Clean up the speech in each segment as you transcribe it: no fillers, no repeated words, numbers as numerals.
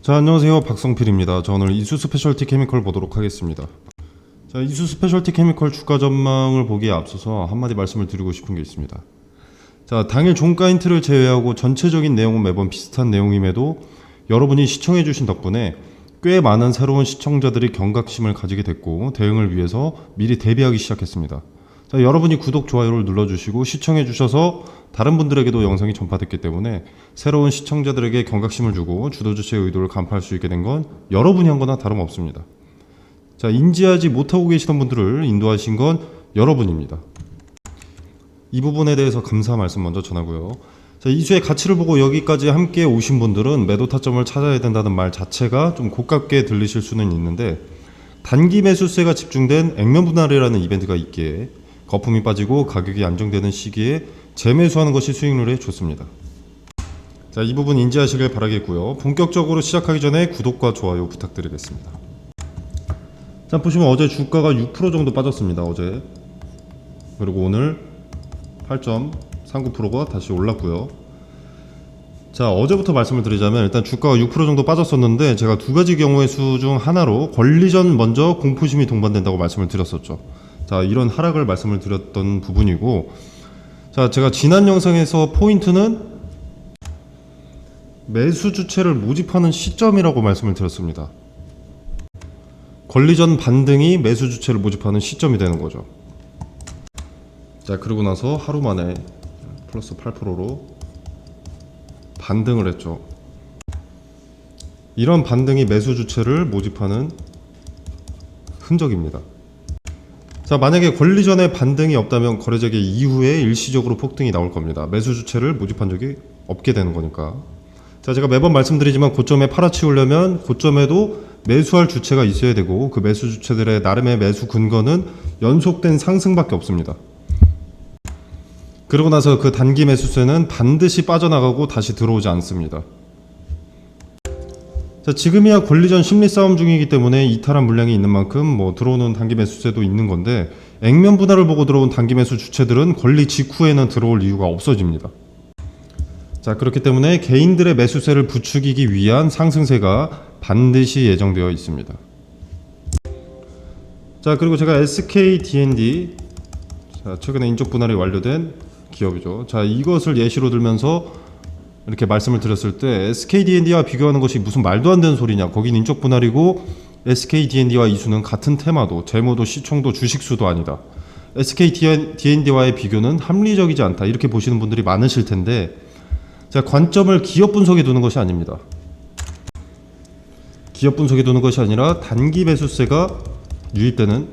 자, 안녕하세요. 박성필입니다. 저 오늘 이수 스페셜티 케미컬 보도록 하겠습니다. 자, 이수 스페셜티 케미컬 주가 전망을 보기에 앞서서 한마디 말씀을 드리고 싶은 게 있습니다. 자, 당일 종가 힌트를 제외하고 전체적인 내용은 매번 비슷한 내용임에도 여러분이 시청해주신 덕분에 꽤 많은 새로운 시청자들이 경각심을 가지게 됐고 대응을 위해서 미리 대비하기 시작했습니다. 자, 여러분이 구독, 좋아요를 눌러주시고 시청해주셔서 다른 분들에게도 영상이 전파됐기 때문에 새로운 시청자들에게 경각심을 주고 주도주체의 의도를 간파할 수 있게 된 건 여러분이 한 거나 다름없습니다. 자, 인지하지 못하고 계시던 분들을 인도하신 건 여러분입니다. 이 부분에 대해서 감사 말씀 먼저 전하고요. 자, 이수의 가치를 보고 여기까지 함께 오신 분들은 매도 타점을 찾아야 된다는 말 자체가 좀 고깝게 들리실 수는 있는데 단기 매수세가 집중된 액면 분할이라는 이벤트가 있기에 거품이 빠지고 가격이 안정되는 시기에 재매수하는 것이 수익률에 좋습니다. 자, 이 부분 인지하시길 바라겠고요. 본격적으로 시작하기 전에 구독과 좋아요 부탁드리겠습니다. 자, 보시면 어제 주가가 6% 정도 빠졌습니다. 어제. 그리고 오늘 8.39%가 다시 올랐고요. 자, 어제부터 말씀을 드리자면 일단 주가가 6% 정도 빠졌었는데 제가 두 가지 경우의 수 중 하나로 권리전 먼저 공포심이 동반된다고 말씀을 드렸었죠. 자, 이런 하락을 말씀을 드렸던 부분이고, 자, 제가 지난 영상에서 포인트는 매수 주체를 모집하는 시점이라고 말씀을 드렸습니다. 권리전 반등이 매수 주체를 모집하는 시점이 되는 거죠. 자, 그러고 나서 하루 만에 플러스 8%로 반등을 했죠. 이런 반등이 매수 주체를 모집하는 흔적입니다. 자, 만약에 권리전에 반등이 없다면 거래재개 이후에 일시적으로 폭등이 나올 겁니다. 매수 주체를 모집한 적이 없게 되는 거니까. 자, 제가 매번 말씀드리지만 고점에 팔아치우려면 고점에도 매수할 주체가 있어야 되고 그 매수 주체들의 나름의 매수 근거는 연속된 상승밖에 없습니다. 그러고 나서 그 단기 매수세는 반드시 빠져나가고 다시 들어오지 않습니다. 자, 지금이야 권리전 심리 싸움 중이기 때문에 이탈한 물량이 있는 만큼 들어오는 단기 매수세도 있는 건데 액면 분할을 보고 들어온 단기 매수 주체들은 권리 직후에는 들어올 이유가 없어집니다. 자, 그렇기 때문에 개인들의 매수세를 부추기기 위한 상승세가 반드시 예정되어 있습니다. 자, 그리고 제가 SK D&D, 자, 최근에 인적 분할이 완료된 기업이죠. 자, 이것을 예시로 들면서 이렇게 말씀을 드렸을 때 SK D&D와 비교하는 것이 무슨 말도 안 되는 소리냐, 거긴 인적 분할이고 SK D&D와 이수는 같은 테마도 재무도 시총도 주식수도 아니다, SK D&D와의 비교는 합리적이지 않다, 이렇게 보시는 분들이 많으실 텐데, 자, 관점을 기업 분석에 두는 것이 아닙니다. 기업 분석에 두는 것이 아니라 단기 매수세가 유입되는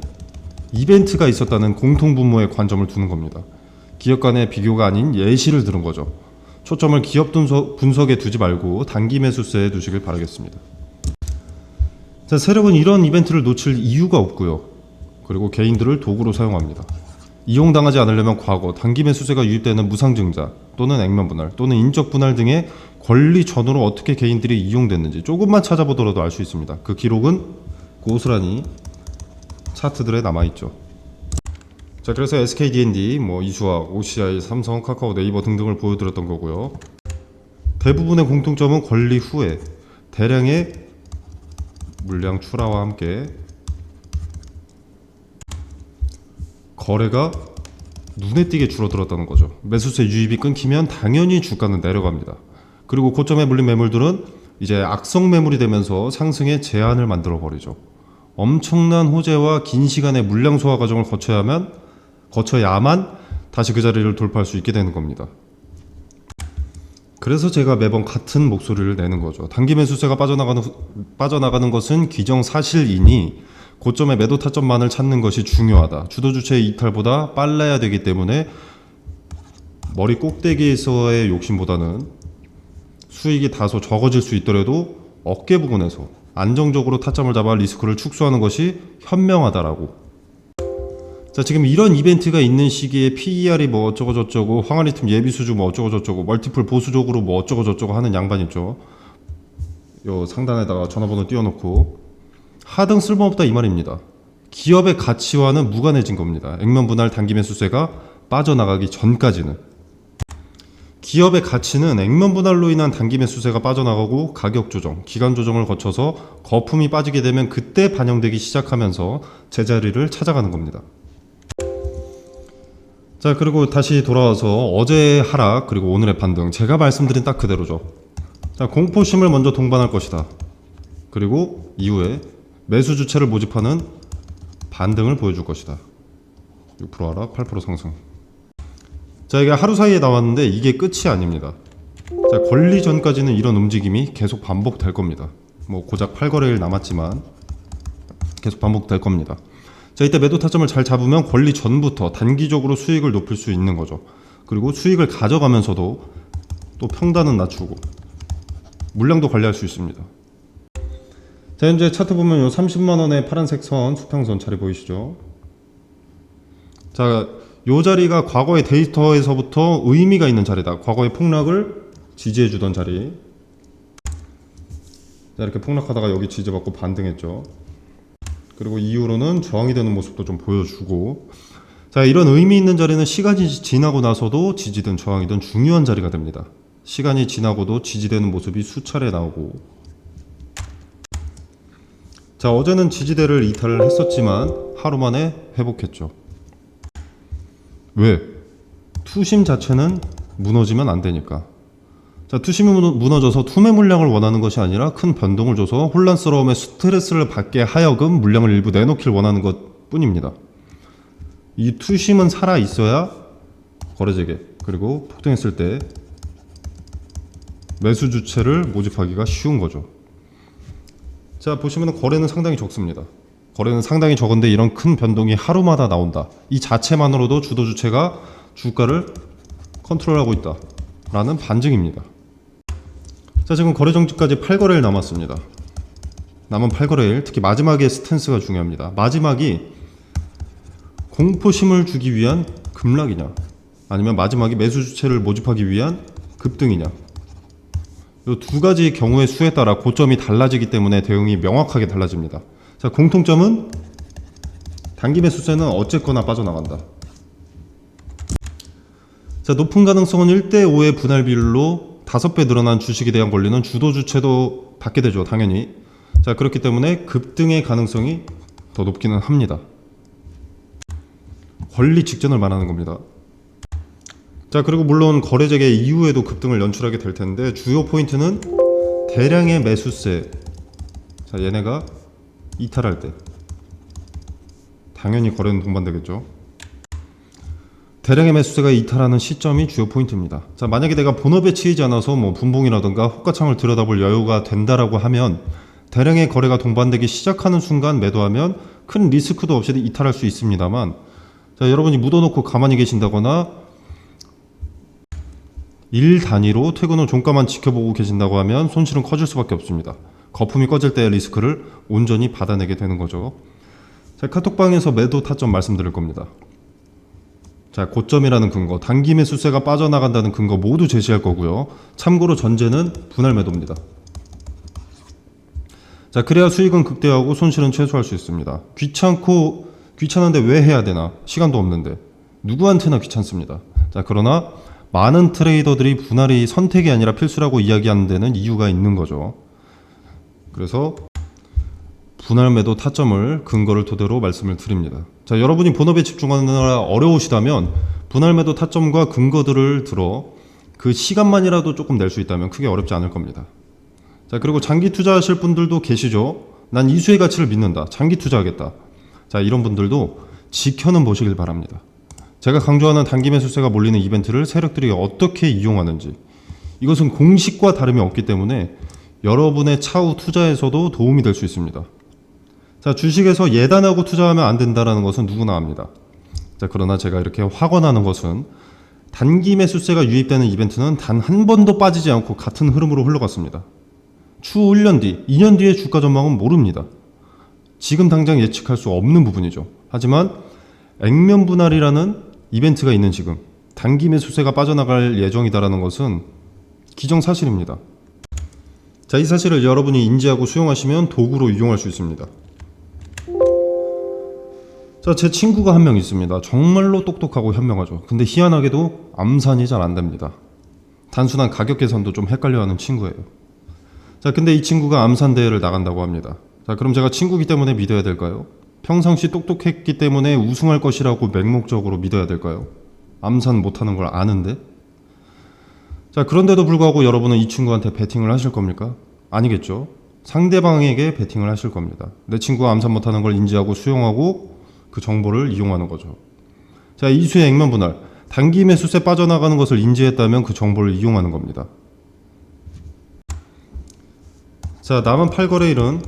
이벤트가 있었다는 공통분모에 관점을 두는 겁니다. 기업 간의 비교가 아닌 예시를 들은 거죠. 초점을 기업 분석에 두지 말고 단기 매수세에 두시길 바라겠습니다. 자, 세력은 이런 이벤트를 놓칠 이유가 없고요. 그리고 개인들을 도구로 사용합니다. 이용당하지 않으려면 과거 단기 매수세가 유입되는 무상증자 또는 액면 분할 또는 인적 분할 등의 권리 전후로 어떻게 개인들이 이용됐는지 조금만 찾아보더라도 알 수 있습니다. 그 기록은 고스란히 차트들에 남아있죠. 자, 그래서 SK D&D, 이수학, OCI, 삼성, 카카오, 네이버 등등을 보여드렸던 거고요. 대부분의 공통점은 권리 후에 대량의 물량 출하와 함께 거래가 눈에 띄게 줄어들었다는 거죠. 매수세 유입이 끊기면 당연히 주가는 내려갑니다. 그리고 고점에 물린 매물들은 이제 악성 매물이 되면서 상승에 제한을 만들어 버리죠. 엄청난 호재와 긴 시간의 물량 소화 과정을 거쳐야만 다시 그 자리를 돌파할 수 있게 되는 겁니다. 그래서 제가 매번 같은 목소리를 내는 거죠. 단기 매수세가 빠져나가는 것은 기정사실이니 고점의 매도 타점만을 찾는 것이 중요하다. 주도주체의 이탈보다 빨라야 되기 때문에 머리 꼭대기에서의 욕심보다는 수익이 다소 적어질 수 있더라도 어깨 부근에서 안정적으로 타점을 잡아 리스크를 축소하는 것이 현명하다라고. 자, 지금 이런 이벤트가 있는 시기에 PER이 어쩌고저쩌고, 황하리 틈 예비수주 어쩌고저쩌고, 멀티플 보수적으로 어쩌고저쩌고 하는 양반 있죠. 요 상단에다가 전화번호 띄워놓고 하등 쓸모없다 이 말입니다. 기업의 가치와는 무관해진 겁니다. 액면 분할 단기 매수세가 빠져나가기 전까지는. 기업의 가치는 액면 분할로 인한 단기 매수세가 빠져나가고 가격 조정, 기간 조정을 거쳐서 거품이 빠지게 되면 그때 반영되기 시작하면서 제자리를 찾아가는 겁니다. 자, 그리고 다시 돌아와서 어제의 하락 그리고 오늘의 반등, 제가 말씀드린 딱 그대로죠. 자, 공포심을 먼저 동반할 것이다. 그리고 이후에 매수 주체를 모집하는 반등을 보여줄 것이다. 6% 하락, 8% 상승. 자, 이게 하루 사이에 나왔는데 이게 끝이 아닙니다. 자, 권리 전까지는 이런 움직임이 계속 반복될 겁니다. 뭐 고작 8거래일 남았지만 계속 반복될 겁니다. 자, 이때 매도 타점을 잘 잡으면 권리 전부터 단기적으로 수익을 높일 수 있는 거죠. 그리고 수익을 가져가면서도 또 평단은 낮추고 물량도 관리할 수 있습니다. 자, 현재 차트 보면 요 30만원의 파란색 선, 수평선 자리 보이시죠? 자, 요 자리가 과거의 데이터에서부터 의미가 있는 자리다. 과거의 폭락을 지지해주던 자리. 자, 이렇게 폭락하다가 여기 지지받고 반등했죠. 그리고 이후로는 저항이 되는 모습도 좀 보여주고, 자, 이런 의미 있는 자리는 시간이 지나고 나서도 지지든 저항이든 중요한 자리가 됩니다. 시간이 지나고도 지지되는 모습이 수차례 나오고, 자, 어제는 지지대를 이탈을 했었지만 하루 만에 회복했죠. 왜? 투심 자체는 무너지면 안 되니까. 자, 투심이 무너져서 투매 물량을 원하는 것이 아니라 큰 변동을 줘서 혼란스러움에 스트레스를 받게 하여금 물량을 일부 내놓길 원하는 것 뿐입니다. 이 투심은 살아 있어야 거래재개 그리고 폭등했을 때 매수 주체를 모집하기가 쉬운 거죠. 자, 보시면 거래는 상당히 적습니다. 거래는 상당히 적은데 이런 큰 변동이 하루마다 나온다. 이 자체만으로도 주도 주체가 주가를 컨트롤하고 있다 라는 반증입니다. 자, 지금 거래 정지까지 8거래일 남았습니다. 남은 8거래일, 특히 마지막의 스탠스가 중요합니다. 마지막이 공포심을 주기 위한 급락이냐, 아니면 마지막이 매수 주체를 모집하기 위한 급등이냐, 이 두 가지 경우의 수에 따라 고점이 달라지기 때문에 대응이 명확하게 달라집니다. 자, 공통점은 단기 매수세는 어쨌거나 빠져나간다. 자, 높은 가능성은 1대5의 분할 비율로 5배 늘어난 주식에 대한 권리는 주도 주체도 받게 되죠, 당연히. 자, 그렇기 때문에 급등의 가능성이 더 높기는 합니다. 권리 직전을 말하는 겁니다. 자, 그리고 물론 거래 재개 이후에도 급등을 연출하게 될 텐데 주요 포인트는 대량의 매수세. 자, 얘네가 이탈할 때 당연히 거래는 동반되겠죠. 대량의 매수세가 이탈하는 시점이 주요 포인트입니다. 자, 만약에 내가 본업에 치이지 않아서 뭐 분봉이라든가 호가창을 들여다볼 여유가 된다라고 하면 대량의 거래가 동반되기 시작하는 순간 매도하면 큰 리스크도 없이 이탈할 수 있습니다만, 자, 여러분이 묻어놓고 가만히 계신다거나 일 단위로 퇴근 후 종가만 지켜보고 계신다고 하면 손실은 커질 수밖에 없습니다. 거품이 꺼질 때의 리스크를 온전히 받아내게 되는 거죠. 자, 카톡방에서 매도 타점 말씀드릴 겁니다. 자, 고점이라는 근거, 단기 매수세가 빠져나간다는 근거 모두 제시할 거고요. 참고로 전제는 분할 매도입니다. 자, 그래야 수익은 극대화하고 손실은 최소화할 수 있습니다. 귀찮은데 왜 해야 되나? 시간도 없는데. 누구한테나 귀찮습니다. 자, 그러나 많은 트레이더들이 분할이 선택이 아니라 필수라고 이야기하는 데는 이유가 있는 거죠. 그래서 분할 매도 타점을 근거를 토대로 말씀을 드립니다. 자, 여러분이 본업에 집중하느라 어려우시다면 분할 매도 타점과 근거들을 들어 그 시간만이라도 조금 낼 수 있다면 크게 어렵지 않을 겁니다. 자, 그리고 장기 투자하실 분들도 계시죠. 난 이수의 가치를 믿는다. 장기 투자하겠다. 자, 이런 분들도 지켜는 보시길 바랍니다. 제가 강조하는 단기 매수세가 몰리는 이벤트를 세력들이 어떻게 이용하는지, 이것은 공식과 다름이 없기 때문에 여러분의 차후 투자에서도 도움이 될 수 있습니다. 자, 주식에서 예단하고 투자하면 안 된다는 것은 누구나 압니다. 자, 그러나 제가 이렇게 확언하는 것은 단기 매수세가 유입되는 이벤트는 단 한 번도 빠지지 않고 같은 흐름으로 흘러갔습니다. 추후 1년 뒤, 2년 뒤의 주가 전망은 모릅니다. 지금 당장 예측할 수 없는 부분이죠. 하지만 액면 분할이라는 이벤트가 있는 지금 단기 매수세가 빠져나갈 예정이다라는 것은 기정사실입니다. 자, 이 사실을 여러분이 인지하고 수용하시면 도구로 이용할 수 있습니다. 자, 제 친구가 한 명 있습니다. 정말로 똑똑하고 현명하죠. 근데 희한하게도 암산이 잘 안 됩니다. 단순한 가격 계산도 좀 헷갈려하는 친구예요. 자, 근데 이 친구가 암산 대회를 나간다고 합니다. 자, 그럼 제가 친구기 때문에 믿어야 될까요? 평상시 똑똑했기 때문에 우승할 것이라고 맹목적으로 믿어야 될까요? 암산 못하는 걸 아는데? 자, 그런데도 불구하고 여러분은 이 친구한테 베팅을 하실 겁니까? 아니겠죠. 상대방에게 베팅을 하실 겁니다. 내 친구가 암산 못하는 걸 인지하고 수용하고 그 정보를 이용하는 거죠. 자, 이수의 액면 분할. 단기 매수세 빠져나가는 것을 인지했다면 그 정보를 이용하는 겁니다. 자, 남은 8거래일은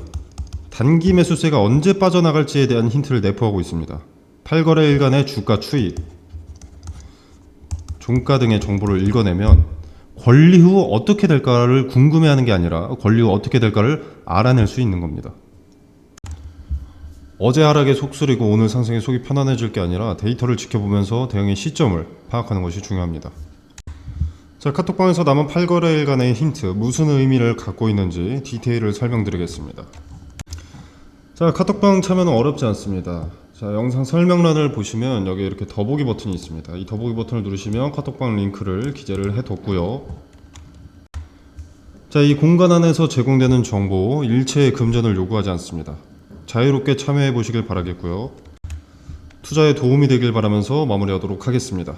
단기 매수세가 언제 빠져나갈지에 대한 힌트를 내포하고 있습니다. 8거래일간의 주가 추이, 종가 등의 정보를 읽어내면 권리 후 어떻게 될까를 궁금해하는 게 아니라 권리 후 어떻게 될까를 알아낼 수 있는 겁니다. 어제 하락에 속쓰리고 오늘 상승에 속이 편안해질 게 아니라 데이터를 지켜보면서 대응의 시점을 파악하는 것이 중요합니다. 자, 카톡방에서 남은 8거래일간의 힌트, 무슨 의미를 갖고 있는지 디테일을 설명드리겠습니다. 자, 카톡방 참여는 어렵지 않습니다. 자, 영상 설명란을 보시면 여기 이렇게 더보기 버튼이 있습니다. 이 더보기 버튼을 누르시면 카톡방 링크를 기재를 해뒀고요. 자, 이 공간 안에서 제공되는 정보 일체의 금전을 요구하지 않습니다. 자유롭게 참여해 보시길 바라겠고요. 투자에 도움이 되길 바라면서 마무리하도록 하겠습니다.